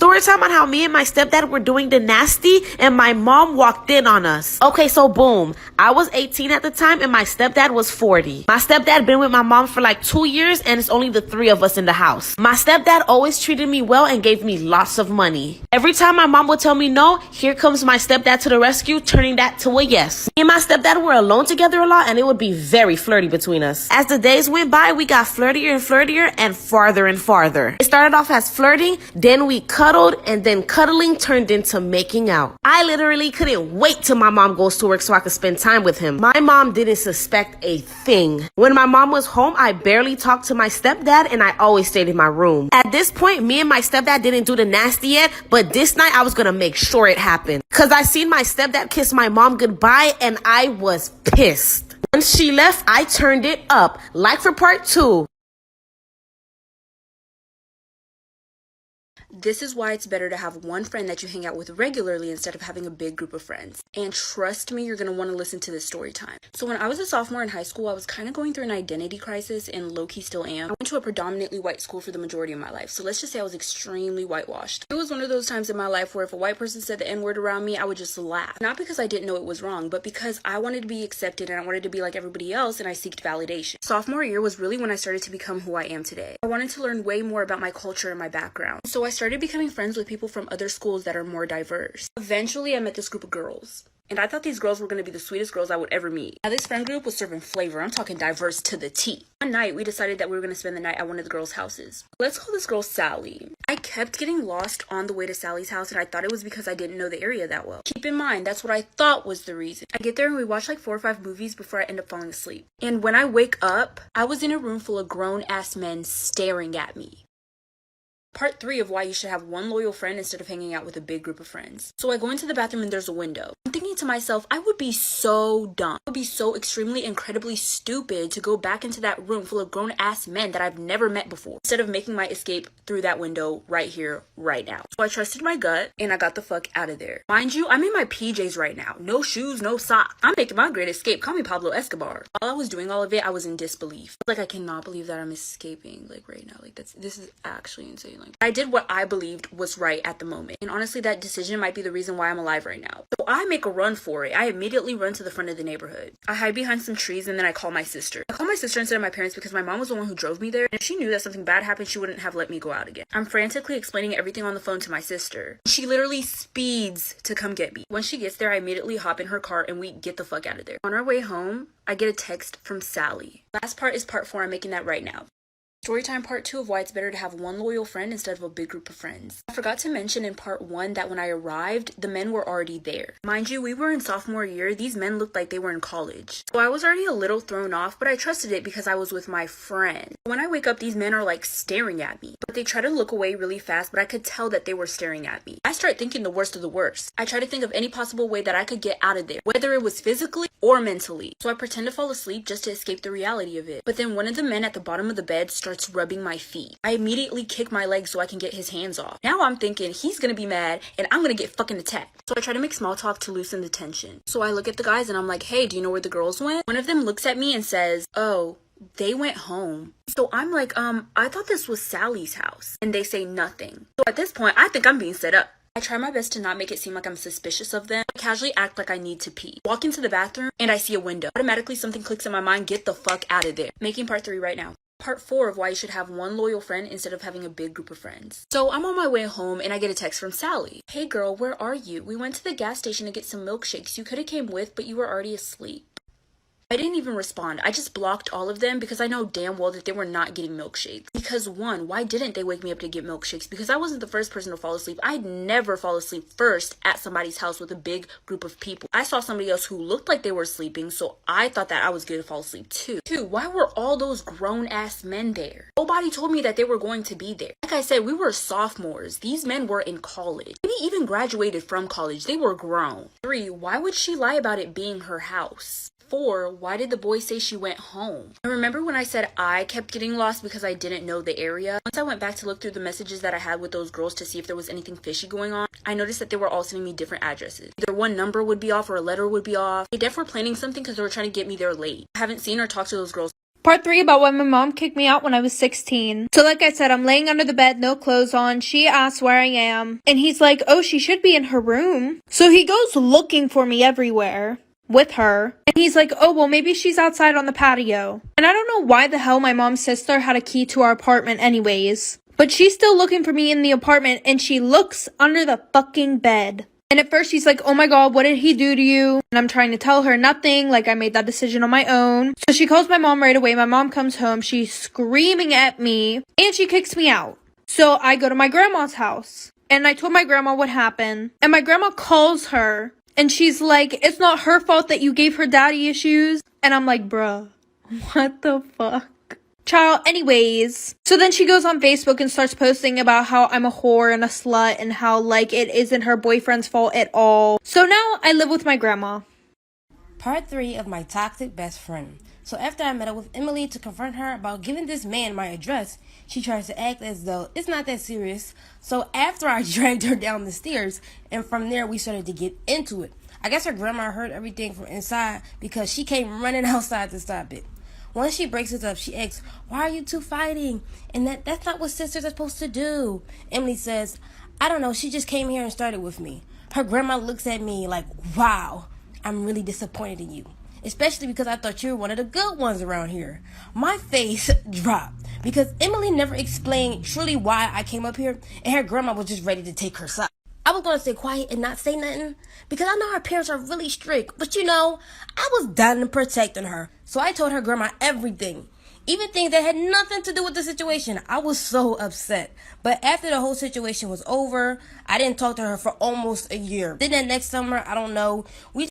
Story time on how me and my stepdad were doing the nasty and my mom walked in on us. Okay, so boom. I was 18 at the time and my stepdad was 40. My stepdad been with my mom for like 2 years and it's only the 3 of us in the house. My stepdad always treated me well and gave me lots of money. Every time my mom would tell me no, here comes my stepdad to the rescue, turning that to a yes. Me and my stepdad were alone together a lot and it would be very flirty between us. As the days went by, we got flirtier and flirtier and farther and farther. It started off as flirting, then we cuddled, and then cuddling turned into making out. I literally couldn't wait till my mom goes to work so I could spend time with him. My mom didn't suspect a thing. When my mom was home, I barely talked to my stepdad and I always stayed in my room. At this point, me and my stepdad didn't do the nasty yet, but this night I was gonna make sure it happened. Cause I seen my stepdad kiss my mom goodbye and I was pissed. Once she left, I turned it up. Like for part 2. This is why it's better to have one friend that you hang out with regularly instead of having a big group of friends. And trust me, you're going to want to listen to this story time. So when I was a sophomore in high school, I was kind of going through an identity crisis, and low-key still am. I went to a predominantly white school for the majority of my life. So let's just say I was extremely whitewashed. It was one of those times in my life where if a white person said the N-word around me, I would just laugh. Not because I didn't know it was wrong, but because I wanted to be accepted and I wanted to be like everybody else, and I seeked validation. Sophomore year was really when I started to become who I am today. I wanted to learn way more about my culture and my background. So I started becoming friends with people from other schools that are more diverse. Eventually, I met this group of girls. And I thought these girls were going to be the sweetest girls I would ever meet. Now, this friend group was serving flavor. I'm talking diverse to the T. One night, we decided that we were going to spend the night at one of the girls' houses. Let's call this girl Sally. I kept getting lost on the way to Sally's house, and I thought it was because I didn't know the area that well. Keep in mind, that's what I thought was the reason. I get there and we watch like 4 or 5 movies before I end up falling asleep. And when I wake up, I was in a room full of grown-ass men staring at me. Part 3 of why you should have one loyal friend instead of hanging out with a big group of friends. So I go into the bathroom and there's a window. I'm thinking to myself, I would be so dumb. I would be so extremely incredibly stupid to go back into that room full of grown-ass men that I've never met before, instead of making my escape through that window right here, right now. So I trusted my gut and I got the fuck out of there. Mind you, I'm in my PJs right now. No shoes, no socks. I'm making my great escape. Call me Pablo Escobar. While I was doing all of it, I was in disbelief. Like, I cannot believe that I'm escaping, like, right now. Like, this is actually insane. I did what I believed was right at the moment. And honestly, that decision might be the reason why I'm alive right now. So I make a run for it. I immediately run to the front of the neighborhood. I hide behind some trees and then I call my sister. I call my sister instead of my parents because my mom was the one who drove me there. And if she knew that something bad happened, she wouldn't have let me go out again. I'm frantically explaining everything on the phone to my sister. She literally speeds to come get me. When she gets there, I immediately hop in her car and we get the fuck out of there. On our way home, I get a text from Sally. Last part is part 4. I'm making that right now. Storytime part 2 of why it's better to have one loyal friend instead of a big group of friends. I forgot to mention in part 1 that when I arrived, the men were already there. Mind you, we were in sophomore year. These men looked like they were in college. So I was already a little thrown off, but I trusted it because I was with my friend. When I wake up, these men are like staring at me. But they try to look away really fast, but I could tell that they were staring at me. I start thinking the worst of the worst. I try to think of any possible way that I could get out of there, whether it was physically or mentally. So I pretend to fall asleep just to escape the reality of it. But then one of the men at the bottom of the bed starts rubbing my feet. I immediately kick my leg so I can get his hands off. Now I'm thinking he's gonna be mad and I'm gonna get fucking attacked. So I try to make small talk to loosen the tension. So I look at the guys and I'm like, hey, do you know where the girls went? One of them looks at me and says, oh, they went home. So I'm like, I thought this was Sally's house. And they say nothing. So at this point, I think I'm being set up. I try my best to not make it seem like I'm suspicious of them. I casually act like I need to pee. Walk into the bathroom and I see a window. Automatically something clicks in my mind, get the fuck out of there. Making part 3 right now. Part 4 of why you should have one loyal friend instead of having a big group of friends. So I'm on my way home and I get a text from Sally. Hey girl, where are you? We went to the gas station to get some milkshakes. You could have came with, but you were already asleep. I didn't even respond. I just blocked all of them because I know damn well that they were not getting milkshakes. Because 1, why didn't they wake me up to get milkshakes? Because I wasn't the first person to fall asleep. I'd never fall asleep first at somebody's house with a big group of people. I saw somebody else who looked like they were sleeping, so I thought that I was going to fall asleep too. 2, why were all those grown-ass men there? Nobody told me that they were going to be there. Like I said, we were sophomores. These men were in college. Maybe even graduated from college. They were grown. 3, why would she lie about it being her house? 4, why did the boy say she went home? And remember when I said I kept getting lost because I didn't know the area? Once I went back to look through the messages that I had with those girls to see if there was anything fishy going on, I noticed that they were all sending me different addresses. Either one number would be off or a letter would be off. They definitely were planning something because they were trying to get me there late. I haven't seen or talked to those girls. Part 3 about why my mom kicked me out when I was 16. So like I said, I'm laying under the bed, no clothes on. She asks where I am. And he's like, oh, she should be in her room. So he goes looking for me everywhere with her. And he's like, oh, well, maybe she's outside on the patio. And I don't know why the hell my mom's sister had a key to our apartment anyways. But she's still looking for me in the apartment and she looks under the fucking bed. And at first she's like, oh my god, what did he do to you? And I'm trying to tell her nothing, like I made that decision on my own. So she calls my mom right away. My mom comes home. She's screaming at me and she kicks me out. So I go to my grandma's house and I told my grandma what happened. And my grandma calls her and she's like, it's not her fault that you gave her daddy issues. And I'm like, bruh, what the fuck? Child, anyways. So then she goes on Facebook and starts posting about how I'm a whore and a slut and how, like, it isn't her boyfriend's fault at all. So now I live with my grandma. Part 3 of my toxic best friend. So after I met up with Emily to confront her about giving this man my address, she tries to act as though it's not that serious. So after I dragged her down the stairs, and from there we started to get into it. I guess her grandma heard everything from inside because she came running outside to stop it. Once she breaks it up, she asks, why are you two fighting? And that's not what sisters are supposed to do. Emily says, I don't know, she just came here and started with me. Her grandma looks at me like, wow, I'm really disappointed in you. Especially because I thought you were one of the good ones around here. My face dropped because Emily never explained truly why I came up here and her grandma was just ready to take her side. I was going to stay quiet and not say nothing because I know her parents are really strict. But you know, I was done protecting her. So I told her grandma everything. Even things that had nothing to do with the situation. I was so upset. But after the whole situation was over, I didn't talk to her for almost a year. Then that next summer, I don't know, we